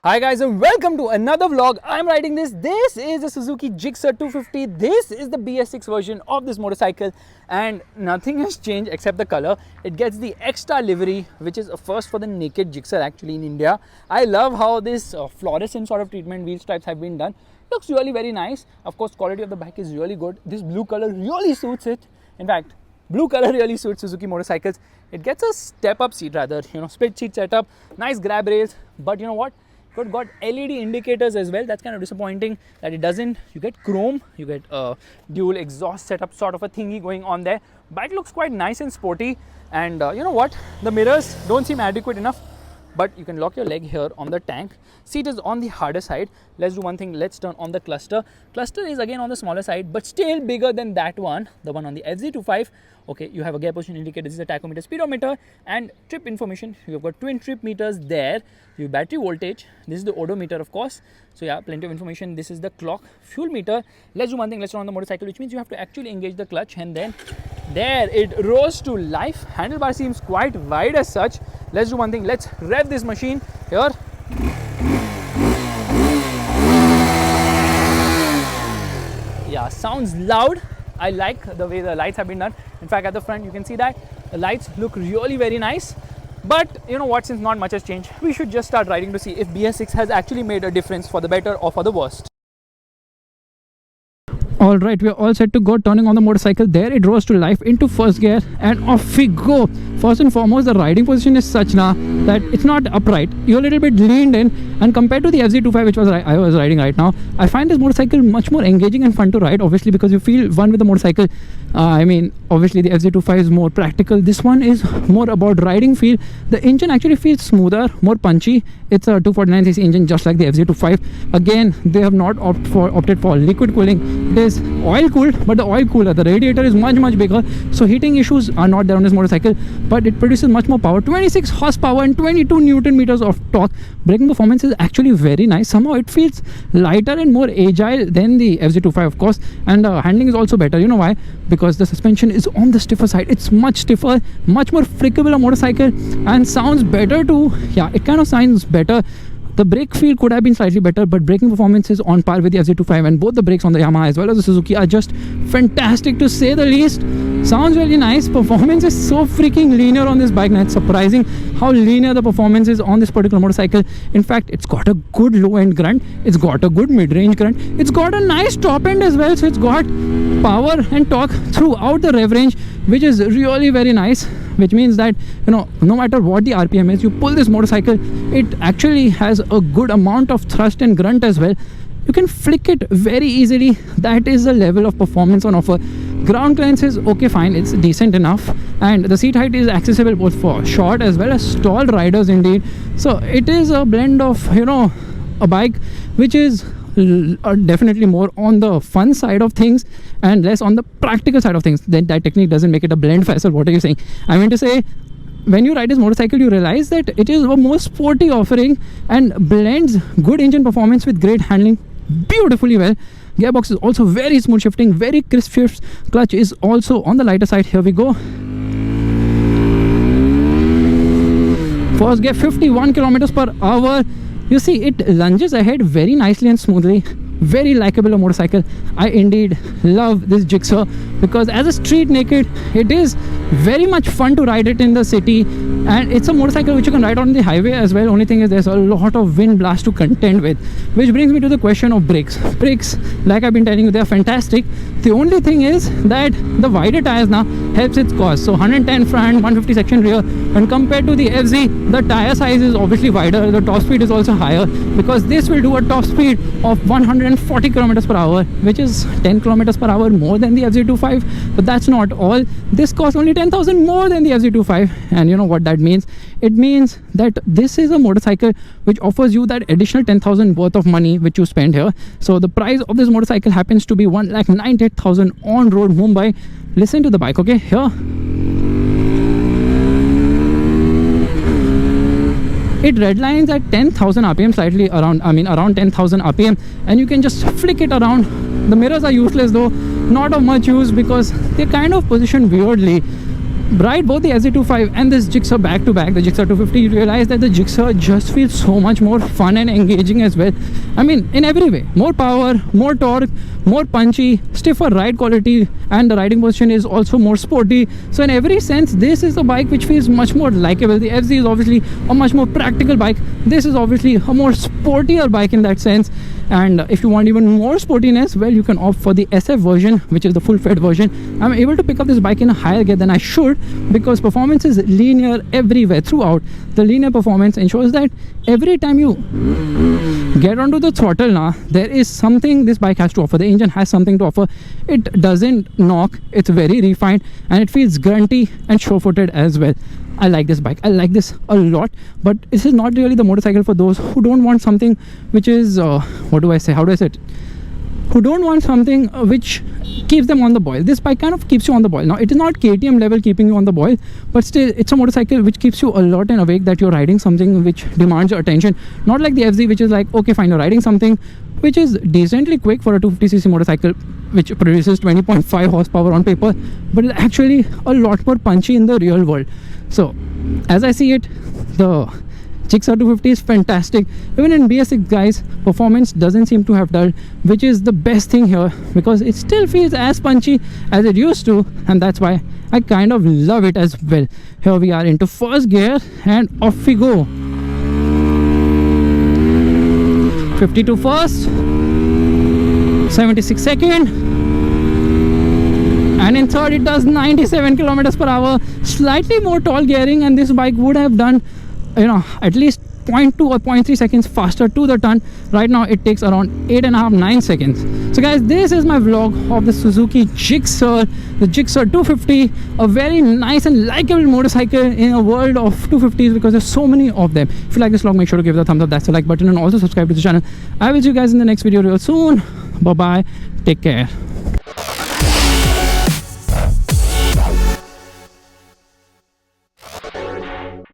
Hi guys and welcome to another vlog. I'm riding this. This is a Suzuki Gixxer 250. This is the BS6 version of this motorcycle and nothing has changed except the color. It gets the extra livery, which is a first for the naked Gixxer actually in India. I love how this fluorescent sort of treatment wheel stripes have been done. Looks really very nice. Of course, quality of the bike is really good. This blue color really suits it. In fact, blue color really suits Suzuki motorcycles. It gets a step up seat rather, split seat setup, nice grab rails, but you know what? It got LED indicators as well. That's kind of disappointing that it doesn't. You get chrome, you get a dual exhaust setup sort of a thingy going on there. Bike looks quite nice and sporty, and you know what? The mirrors don't seem adequate enough, but you can lock your leg here on the tank. Seat is on the harder side. Let's do one thing. Let's turn on the cluster. Cluster is again on the smaller side, but still bigger than that one, the one on the FZ25. Okay, you have a gear position indicator. This is a tachometer, speedometer, and trip information. You've got twin trip meters there. Your battery voltage. This is the odometer, of course. So yeah, plenty of information. This is the clock, fuel meter. Let's do one thing. Let's turn on the motorcycle, which means you have to actually engage the clutch, and then there it rose to life. Handlebar seems quite wide as such. Let's do one thing. Let's rev this machine here. Yeah, sounds loud. I like the way the lights have been done. In fact, at the front you can see that the lights look really very nice. But you know what, since not much has changed, we should just start riding to see if BS6 has actually made a difference for the better or for the worst. Alright, we are all set to go. Turning on the motorcycle, there it rose to life into first gear and off we go. First and foremost, the riding position is such now that it's not upright. You're a little bit leaned in, and compared to the FZ25 which I was riding right now, I find this motorcycle much more engaging and fun to ride, obviously because you feel one with the motorcycle. Obviously the FZ25 is more practical. This one is more about riding feel. The engine actually feels smoother, more punchy. It's a 249cc engine just like the FZ25. Again, they have not opted for liquid cooling. It is oil cooled, but the oil cooler, the radiator is much bigger, so heating issues are not there on this motorcycle, but it produces much more power, 26 horsepower and 22 newton meters of torque. Braking performance is actually very nice. Somehow it feels lighter and more agile than the FZ25, of course, and handling is also better. You know why? Because the suspension is on the stiffer side. It's much stiffer, much more flickable a motorcycle, and sounds better too. Yeah, it kind of sounds better. The brake feel could have been slightly better, but braking performance is on par with the FZ25, and both the brakes on the Yamaha as well as the Suzuki are just fantastic to say the least. Sounds really nice. Performance is so freaking linear on this bike now. It's surprising how linear the performance is on this particular motorcycle. In fact, it's got a good low end grunt, it's got a good mid-range grunt, it's got a nice top end as well, so it's got power and torque throughout the rev range, which is really very nice, which means that no matter what the RPM is, you pull this motorcycle, it actually has a good amount of thrust and grunt as well. You can flick it very easily. That is the level of performance on offer. Ground clearance is okay, fine, it's decent enough, and the seat height is accessible both for short as well as tall riders indeed. So it is a blend of a bike which is definitely more on the fun side of things and less on the practical side of things. Then that technique doesn't make it a blend, Faisal. What are you saying? I mean to say, when you ride this motorcycle, you realize that it is a more sporty offering and blends good engine performance with great handling beautifully well. Gearbox is also very smooth shifting, very crisp shifts. Clutch is also on the lighter side. Here we go. First gear, 51 kilometers per hour. You see, it lunges ahead very nicely and smoothly. Very likable a motorcycle. I indeed love this Gixxer because as a street naked, it is very much fun to ride it in the city, and it's a motorcycle which you can ride on the highway as well. Only thing is there's a lot of wind blast to contend with, which brings me to the question of brakes. Brakes, like I've been telling you, they're fantastic. The only thing is that the wider tires now helps its cause. So 110 front, 150 section rear, and compared to the FZ, the tire size is obviously wider. The top speed is also higher because this will do a top speed of 140 kilometers per hour, which is 10 kilometers per hour more than the FZ25. But that's not all. This costs only 10,000 more than the FZ25, and you know what that means? It means that this is a motorcycle which offers you that additional 10,000 worth of money which you spend here. So the price of this motorcycle happens to be 1,98,000 on road Mumbai. Listen to the bike, okay? Here it redlines at 10,000 rpm, slightly around, around 10,000 rpm, and you can just flick it around. The mirrors are useless though, not of much use because they're kind of positioned weirdly. ride both the FZ25 and this Gixxer back to back, the Gixxer 250, you realize that the Gixxer just feels so much more fun and engaging as well. I mean, in every way, more power, more torque, more punchy, stiffer ride quality, and the riding position is also more sporty. So in every sense, this is a bike which feels much more likable. The FZ is obviously a much more practical bike. This is obviously a more sportier bike in that sense. And if you want even more sportiness, well, you can opt for the SF version, which is the full-fed version. I'm able to pick up this bike in a higher gear than I should, because performance is linear everywhere throughout. The linear performance ensures that every time you get onto the throttle now, there is something this bike has to offer. The engine has something to offer. It doesn't knock, it's very refined, and it feels grunty and sure-footed as well. I like this bike. I like this a lot, but this is not really the motorcycle for those who don't want something which is what do I say, how do I say it, who don't want something which keeps them on the boil. This bike kind of keeps you on the boil. Now, it is not KTM level keeping you on the boil, but still it's a motorcycle which keeps you alert and awake that you're riding something which demands your attention. Not like the FZ, which is like, okay fine, you're riding something which is decently quick for a 250cc motorcycle which produces 20.5 horsepower on paper, but it's actually a lot more punchy in the real world. So as I see it, the Gixxer 250 is fantastic. Even in BS6, guys, performance doesn't seem to have dulled, which is the best thing here, because it still feels as punchy as it used to, and that's why I kind of love it as well. Here we are into first gear and off we go. 52 first, 76 second, and in third it does 97 kilometers per hour. Slightly more tall gearing, and this bike would have done, you know, at least 0.2 or 0.3 seconds faster to the ton. Right now it takes around 8.5-9 seconds. So guys, this is my vlog of the Suzuki Gixxer, the Gixxer 250, a very nice and likable motorcycle in a world of 250s, because there's so many of them. If you like this vlog, make sure to give it a thumbs up, that's the like button, and also subscribe to the channel. I will see you guys in the next video real soon. Bye bye, take care.